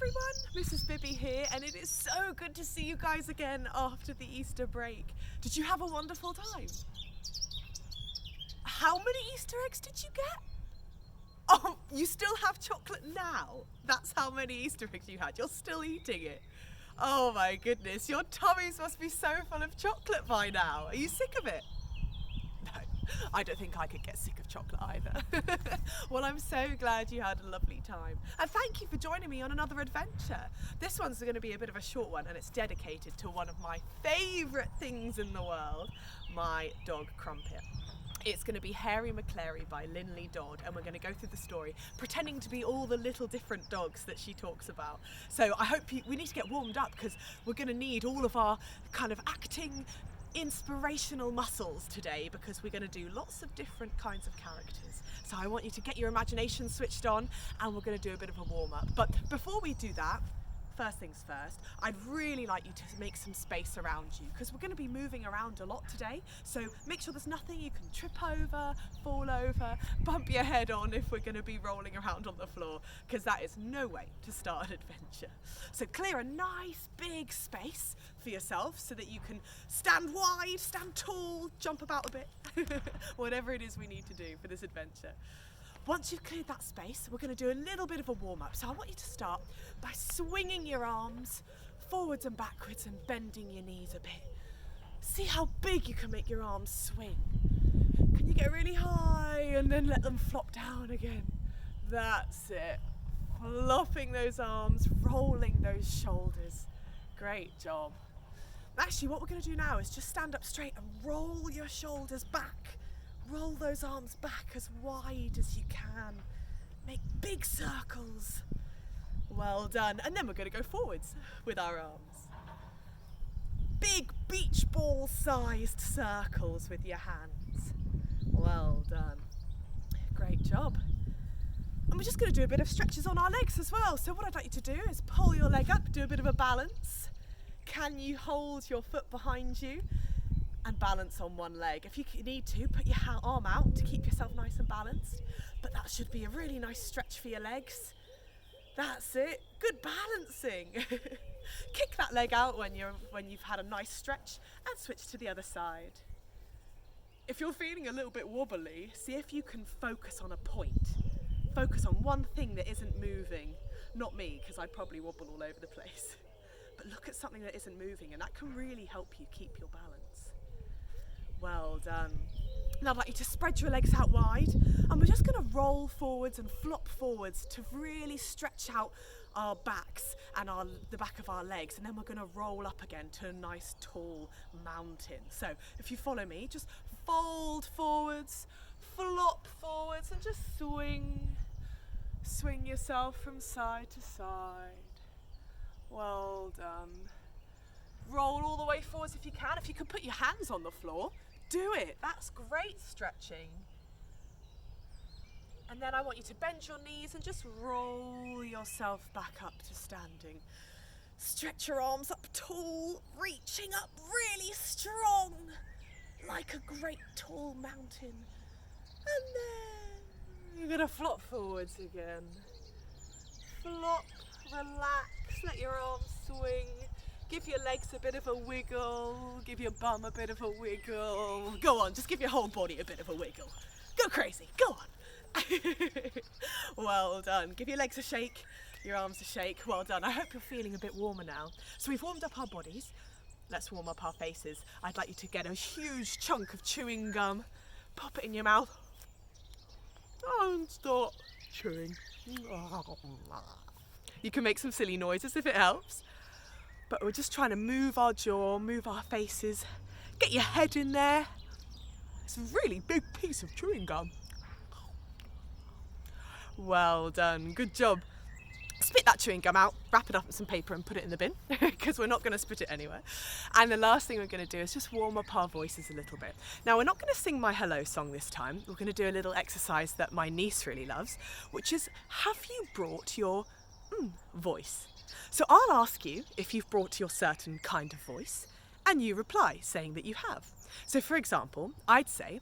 everyone, Mrs. Bibby here, and it is so good to see you guys again after the Easter break. Did you have a wonderful time? How many Easter eggs did you get? Oh, you still have chocolate now? That's how many Easter eggs you had. You're still eating it. Oh my goodness, your tummies must be so full of chocolate by now. Are you sick of it? No, I don't think I could get sick of chocolate either. Well, I'm so glad you had a lovely time. And thank you for joining me on another adventure. This one's going to be a bit of a short one, and it's dedicated to one of my favourite things in the world, my dog Crumpet. It's going to be Hairy Maclary by Lynley Dodd, and we're going to go through the story pretending to be all the little different dogs that she talks about. So I hope we need to get warmed up because we're going to need all of our kind of acting inspirational muscles today, because we're going to do lots of different kinds of characters. So I want you to get your imagination switched on, and we're going to do a bit of a warm-up. But before we do that, first things first, I'd really like you to make some space around you, because we're going to be moving around a lot today. So make sure there's nothing you can trip over, fall over, bump your head on if we're going to be rolling around on the floor, because that is no way to start an adventure. So clear a nice big space for yourself so that you can stand wide, stand tall, jump about a bit, whatever it is we need to do for this adventure. Once you've cleared that space, we're going to do a little bit of a warm-up. So I want you to start by swinging your arms forwards and backwards and bending your knees a bit. See how big you can make your arms swing. Can you get really high and then let them flop down again? That's it. Flopping those arms, rolling those shoulders. Great job. Actually, what we're going to do now is just stand up straight and roll your shoulders back. Roll those arms back as wide as you can. Make big circles. Well done. And then we're going to go forwards with our arms. Big beach ball sized circles with your hands. Well done. Great job. And we're just going to do a bit of stretches on our legs as well. So what I'd like you to do is pull your leg up, do a bit of a balance. Can you hold your foot behind you and balance on one leg? If you need to, put your arm out to keep yourself nice and balanced, but that should be a really nice stretch for your legs. That's it. Good balancing. Kick that leg out when you've had a nice stretch and switch to the other side. If you're feeling a little bit wobbly, see if you can focus on a point. Focus on one thing that isn't moving. Not me, because I probably wobble all over the place. But look at something that isn't moving, and that can really help you keep your balance. Well done. Now I'd like you to spread your legs out wide, and we're just going to roll forwards and flop forwards to really stretch out our backs and the back of our legs, and then we're going to roll up again to a nice tall mountain. So if you follow me, just fold forwards, flop forwards, and just swing yourself from side to side. Well done. Roll all the way forwards if you can. If you can put your hands on the floor, do it. That's great stretching. And then I want you to bend your knees and just roll yourself back up to standing. Stretch your arms up tall, reaching up really strong, like a great tall mountain. And then you're going to flop forwards again. Flop, relax, let your arms swing. Give your legs a bit of a wiggle, give your bum a bit of a wiggle. Go on, just give your whole body a bit of a wiggle. Go crazy, go on. Well done. Give your legs a shake, your arms a shake. Well done. I hope you're feeling a bit warmer now. So we've warmed up our bodies. Let's warm up our faces. I'd like you to get a huge chunk of chewing gum, pop it in your mouth. Don't stop chewing. You can make some silly noises if it helps. But we're just trying to move our jaw, move our faces. Get your head in there. It's a really big piece of chewing gum. Well done, good job. Spit that chewing gum out, wrap it up in some paper and put it in the bin, because we're not going to spit it anywhere. And the last thing we're going to do is just warm up our voices a little bit. Now, we're not going to sing my hello song this time. We're going to do a little exercise that my niece really loves, which is, have you brought your voice? So I'll ask you if you've brought your certain kind of voice, and you reply saying that you have. So for example, I'd say,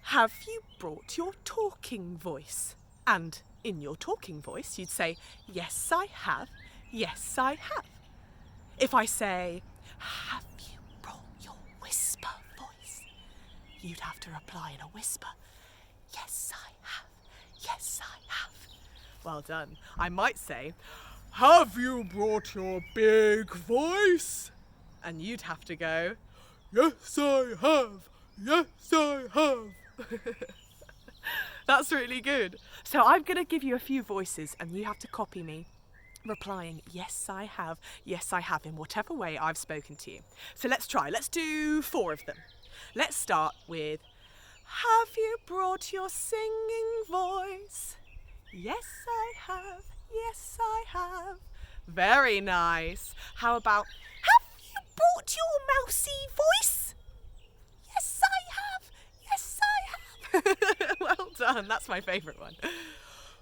have you brought your talking voice? And in your talking voice, you'd say, yes, I have. yes, I have. If I say, have you brought your whisper voice? You'd have to reply in a whisper, yes, I have. Yes, I have. Well done. I might say, have you brought your big voice? And you'd have to go, yes, I have. Yes, I have. That's really good. So I'm going to give you a few voices and you have to copy me, replying, yes, I have, in whatever way I've spoken to you. So let's try. Let's do 4 of them. Let's start with, have you brought your singing voice? Yes, I have. Yes, I have. Very nice. How about, have you brought your mousy voice? Yes, I have. Yes, I have. Well done. That's my favourite one.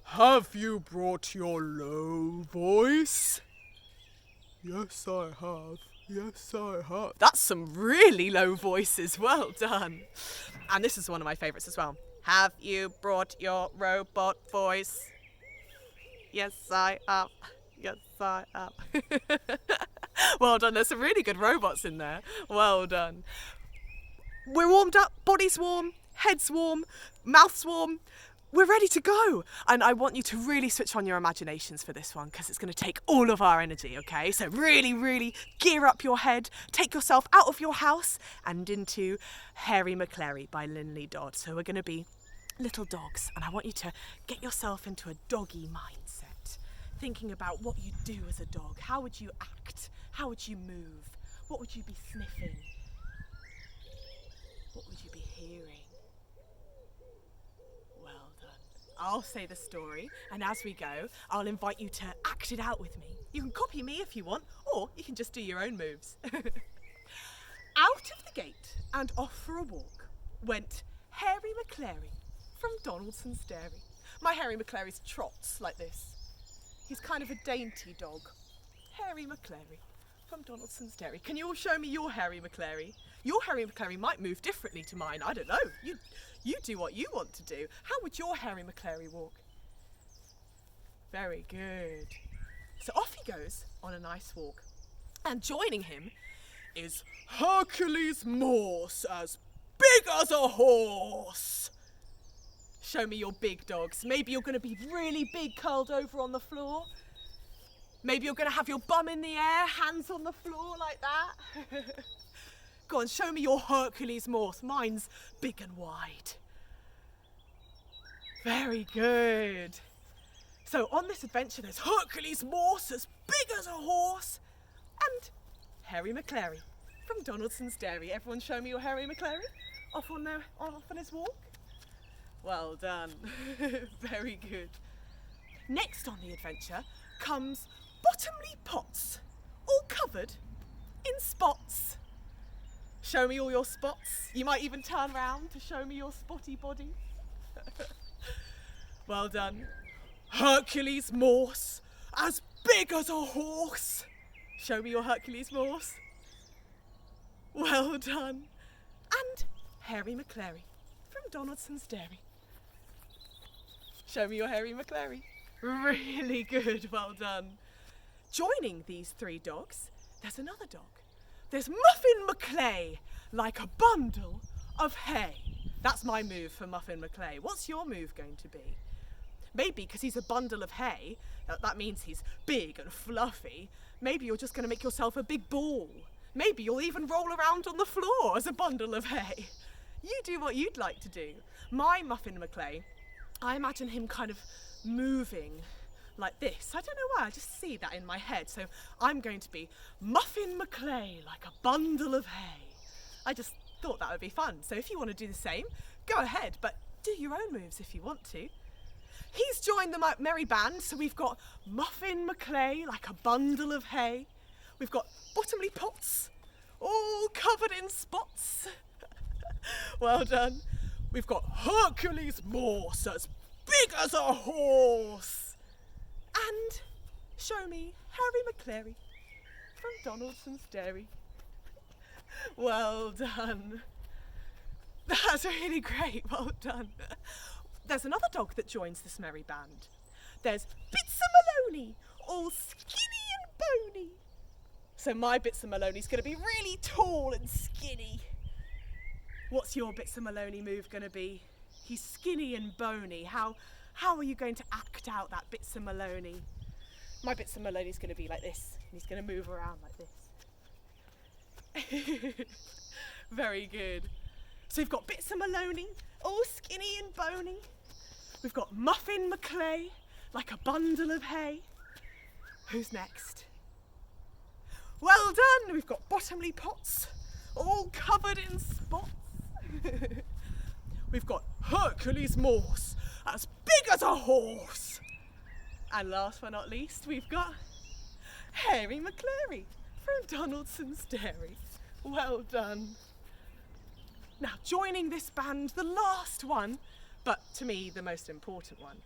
Have you brought your low voice? Yes, I have. Yes, I have. That's some really low voices. Well done. And this is one of my favourites as well. Have you brought your robot voice? Yes, I have. Yes, I have. Well done. There's some really good robots in there. Well done. We're warmed up. Body's warm. Head's warm. Mouth's warm. We're ready to go. And I want you to really switch on your imaginations for this one because it's going to take all of our energy, okay? So really, really gear up your head. Take yourself out of your house and into Hairy Maclary by Lynley Dodd. So we're going to be little dogs and I want you to get yourself into a doggy mindset. Thinking about what you'd do as a dog. How would you act? How would you move? What would you be sniffing? What would you be hearing? Well done. I'll say the story, and as we go, I'll invite you to act it out with me. You can copy me if you want, or you can just do your own moves. Out of the gate and off for a walk went Hairy Maclary from Donaldson's Dairy. My Hairy Maclary's trots like this. He's kind of a dainty dog. Hairy Maclary from Donaldson's Dairy. Can you all show me your Hairy Maclary? Your Hairy Maclary might move differently to mine. I don't know. You do what you want to do. How would your Hairy Maclary walk? Very good. So off he goes on a nice walk. And joining him is Hercules Morse, as big as a horse. Show me your big dogs. Maybe you're going to be really big, curled over on the floor. Maybe you're going to have your bum in the air, hands on the floor like that. Go on, show me your Hercules Morse. Mine's big and wide. Very good. So on this adventure, there's Hercules Morse, as big as a horse, and Hairy Maclary from Donaldson's Dairy. Everyone show me your Hairy Maclary off on his walk. Well done. Very good. Next on the adventure comes Bottomly Pots, all covered in spots. Show me all your spots. You might even turn round to show me your spotty body. Well done. Hercules Morse, as big as a horse. Show me your Hercules Morse. Well done. And Hairy Maclary from Donaldson's Dairy. Show me your Hairy Maclary. Really good, well done. Joining these 3 dogs, there's another dog. There's Muffin Maclay, like a bundle of hay. That's my move for Muffin Maclay. What's your move going to be? Maybe because he's a bundle of hay, that means he's big and fluffy. Maybe you're just going to make yourself a big ball. Maybe you'll even roll around on the floor as a bundle of hay. You do what you'd like to do. My Muffin Maclay, I imagine him kind of moving like this. I don't know why, I just see that in my head. So I'm going to be Muffin Maclay, like a bundle of hay. I just thought that would be fun. So if you want to do the same, go ahead, but do your own moves if you want to. He's joined the merry band, so we've got Muffin Maclay, like a bundle of hay. We've got Bottomly Pots, all covered in spots. Well done. We've got Hercules Morse, as big as a horse. And show me Hairy Maclary from Donaldson's Dairy. Well done. That's really great, well done. There's another dog that joins this merry band. There's Bitsa Maloney, all skinny So my Bits of Maloney's going to be really tall and skinny. What's your Bits of Maloney move going to be? He's skinny and bony. How are you going to act out that Bits of Maloney? My Bits of Maloney's going to be like this. And he's going to move around like this. Very good. So we've got Bits of Maloney, all skinny and bony. We've got Muffin Maclary, like a bundle of hay. Who's next? Well done! We've got Bottomley Potts, all covered in spots. We've got Hercules Morse, as big as a horse. And last but not least, we've got Hairy Maclary from Donaldson's Dairy. Well done. Now, joining this band, the last one, but to me the most important one,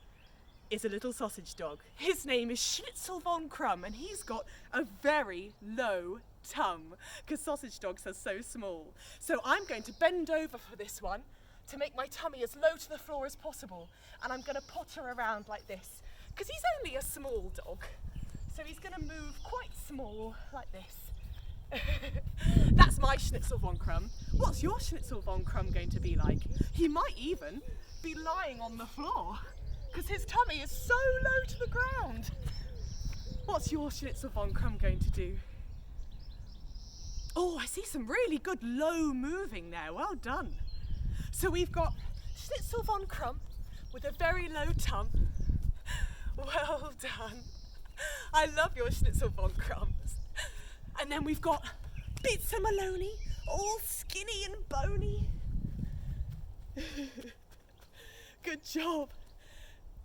is a little sausage dog. His name is Schnitzel von Krumm, and he's got a very low tum, because sausage dogs are so small. So I'm going to bend over for this one to make my tummy as low to the floor as possible, and I'm going to potter around like this, because he's only a small dog, so he's going to move quite small like this. That's my Schnitzel von Krumm. What's your Schnitzel von Krumm going to be like? He might even be lying on the floor, because his tummy is so low to the ground. What's your Schnitzel von Krumm going to do? Oh, I see some really good low moving there. Well done. So we've got Schnitzel von Krumm with a very low tum. Well done. I love your Schnitzel von Krumms. And then we've got Bits of Maloney, all skinny and bony. Good job.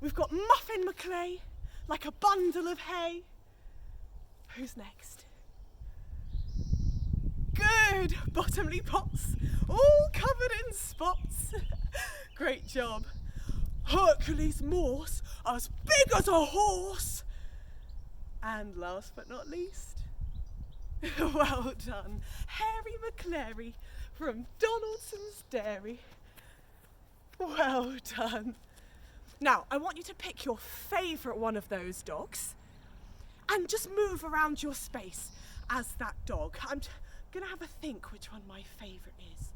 We've got Muffin Maclary, like a bundle of hay. Who's next? Good. Bottomley Potts, all covered in spots. Great job. Hercules Morse, as big as a horse. And last but not least, well done, Hairy Maclary from Donaldson's Dairy. Well done. Now, I want you to pick your favourite one of those dogs and just move around your space as that dog. I'm going to have a think which one my favourite is.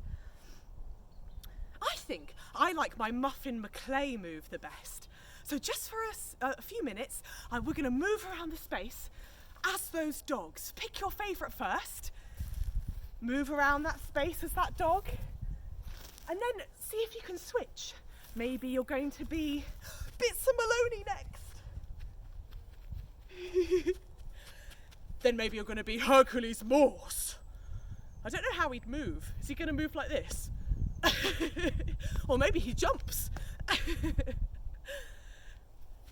I think I like my Muffin Maclary move the best. So just for a few minutes, we're going to move around the space as those dogs. Pick your favourite first. Move around that space as that dog. And then see if you can switch. Maybe you're going to be Bits of Maloney next. Then maybe you're going to be Hercules Morse. I don't know how he'd move. Is he going to move like this? Or maybe he jumps.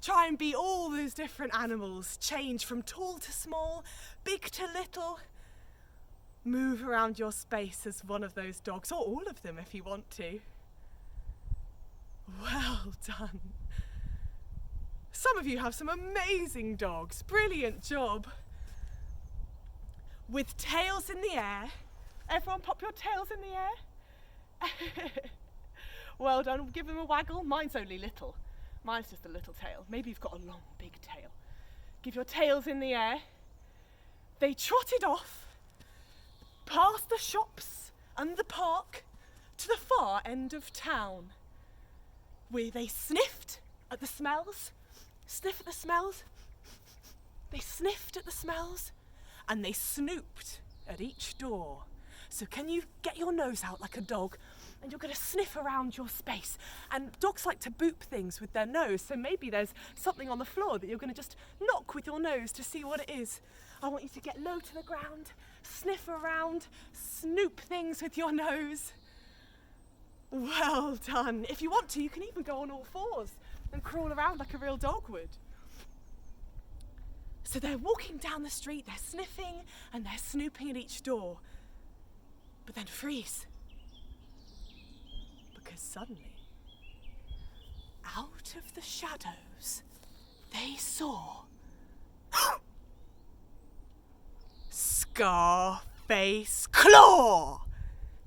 Try and be all those different animals. Change from tall to small, big to little. Move around your space as one of those dogs, or all of them if you want to. Well done. Some of you have some amazing dogs. Brilliant job. With tails in the air. Everyone pop your tails in the air. Well done. Give them a waggle. Mine's only little. Mine's just a little tail. Maybe you've got a long, big tail. Give your tails in the air. They trotted off past the shops and the park to the far end of town, where they sniffed at the smells. Sniff at the smells. They sniffed at the smells, and they snooped at each door. So can you get your nose out like a dog, and you're going to sniff around your space. And dogs like to boop things with their nose, so maybe there's something on the floor that you're going to just knock with your nose to see what it is. I want you to get low to the ground, sniff around, snoop things with your nose. Well done. If you want to, you can even go on all fours and crawl around like a real dog would. So they're walking down the street, they're sniffing and they're snooping at each door. But then freeze. Because suddenly, out of the shadows, they saw Scarface Claw.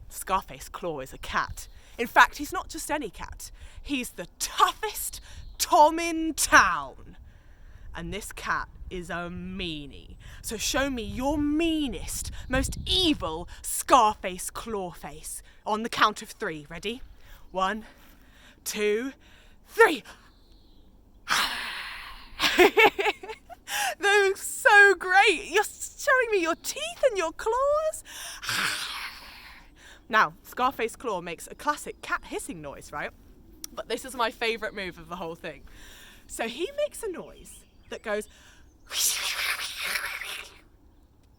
Scarface Claw is a cat. In fact, he's not just any cat. He's the toughest Tom in town. And this cat is a meanie. So show me your meanest, most evil Scarface Claw face on the count of 3. Ready? 1, 2, 3. They're so great. You're showing me your teeth and your claws. Now, Scarface Claw makes a classic cat hissing noise, right? But this is my favourite move of the whole thing. So he makes a noise that goes...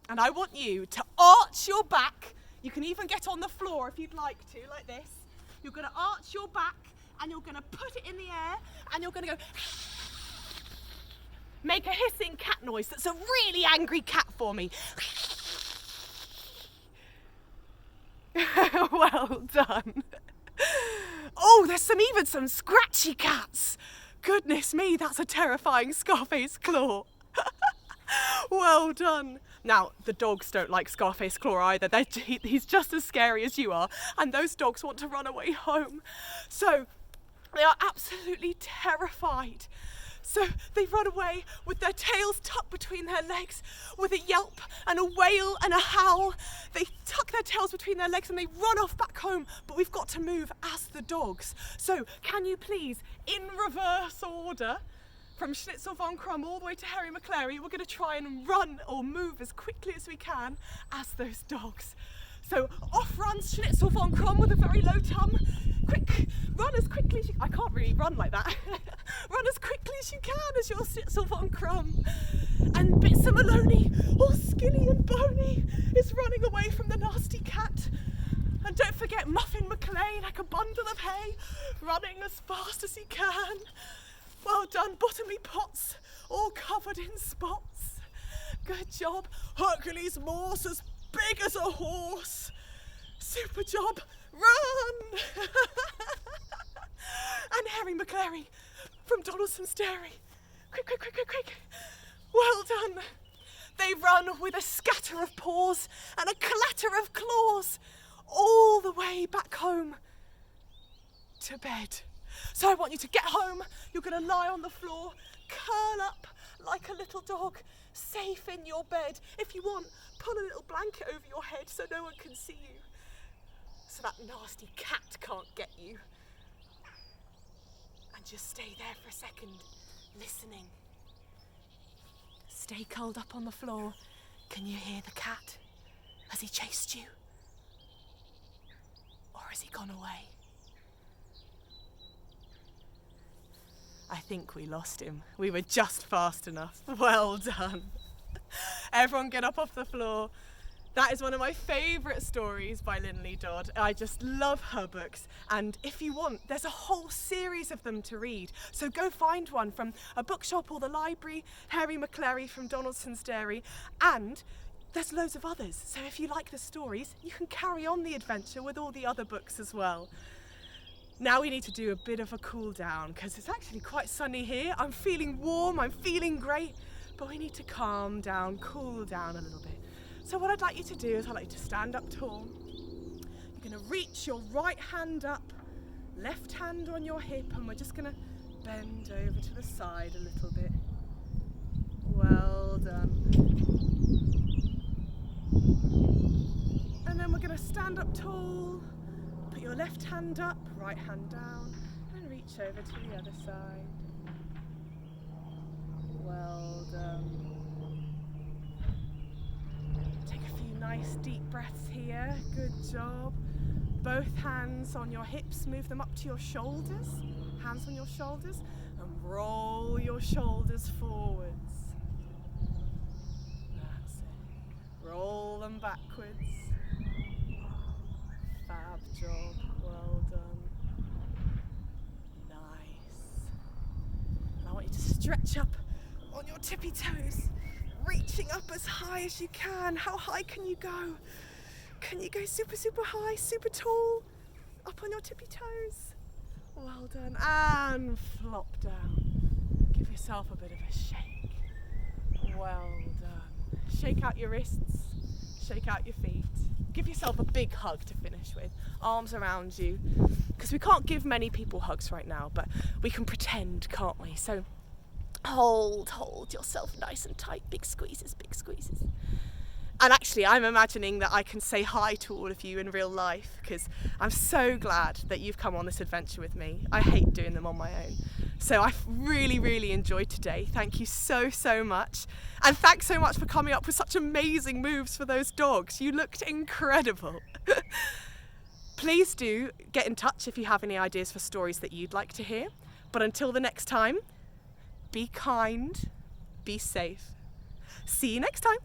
And I want you to arch your back. You can even get on the floor if you'd like to, like this. You're going to arch your back and you're going to put it in the air and you're going to go... Make a hissing cat noise that's a really angry cat for me. Well done. Oh, there's even some scratchy cats. Goodness me, that's a terrifying Scarface Claw. Well done. Now, the dogs don't like Scarface Claw either. He's just as scary as you are, and those dogs want to run away home. So, they are absolutely terrified. So they run away with their tails tucked between their legs, with a yelp and a wail and a howl. They tuck their tails between their legs and they run off back home, but we've got to move as the dogs. So can you please, in reverse order, from Schnitzel von Krumm all the way to Hairy Maclary, we're going to try and run or move as quickly as we can as those dogs. So off runs Schnitzel von Krumm with a very low tum. Quick, run as quickly as you... I can't really run like that. Run as quickly as you can as your Schnitzel von Krumm. And Bitzer Maloney, all skinny and bony, is running away from the nasty cat. And don't forget Muffin McLean, like a bundle of hay, running as fast as he can. Well done, Bottomley Potts, all covered in spots. Good job. Hercules Morse, as big as a horse. Super job. Run! And Hairy Maclary from Donaldson's Dairy. Quick, quick, quick, quick, quick. Well done. They run with a scatter of paws and a clatter of claws all the way back home to bed. So I want you to get home. You're going to lie on the floor, curl up like a little dog, safe in your bed. If you want, pull a little blanket over your head so no one can see you, so that nasty cat can't get you. And just stay there for a second, listening. Stay curled up on the floor. Can you hear the cat? Has he chased you? Or has he gone away? I think we lost him. We were just fast enough. Well done. Everyone get up off the floor. That is one of my favourite stories by Lynley Dodd. I just love her books. And if you want, there's a whole series of them to read. So go find one from a bookshop or the library, Hairy Maclary from Donaldson's Dairy, and there's loads of others. So if you like the stories, you can carry on the adventure with all the other books as well. Now we need to do a bit of a cool down because it's actually quite sunny here. I'm feeling warm, I'm feeling great, but we need to calm down, cool down a little bit. So what I'd like you to do is I'd like you to stand up tall. You're going to reach your right hand up, left hand on your hip, and we're just going to bend over to the side a little bit. Well done. And then we're going to stand up tall, put your left hand up, right hand down, and reach over to the other side. Well done. Take a few nice deep breaths here. Good job. Both hands on your hips, move them up to your shoulders. Hands on your shoulders, and roll your shoulders forwards. That's it. Roll them backwards. Fab job. Well done. Nice. And I want you to stretch up on your tippy toes, reaching up as high as you can. How high can you go? Can you go super, super high, super tall? Up on your tippy toes. Well done. And flop down. Give yourself a bit of a shake. Well done. Shake out your wrists. Shake out your feet. Give yourself a big hug to finish with. Arms around you. Because we can't give many people hugs right now, but we can pretend, can't we? So Hold yourself nice and tight. Big squeezes, big squeezes. And actually, I'm imagining that I can say hi to all of you in real life, because I'm so glad that you've come on this adventure with me. I hate doing them on my own. So I've really enjoyed today. Thank you so much. And thanks so much for coming up with such amazing moves for those dogs. You looked incredible. Please do get in touch if you have any ideas for stories that you'd like to hear. But until the next time, be kind, be safe. See you next time.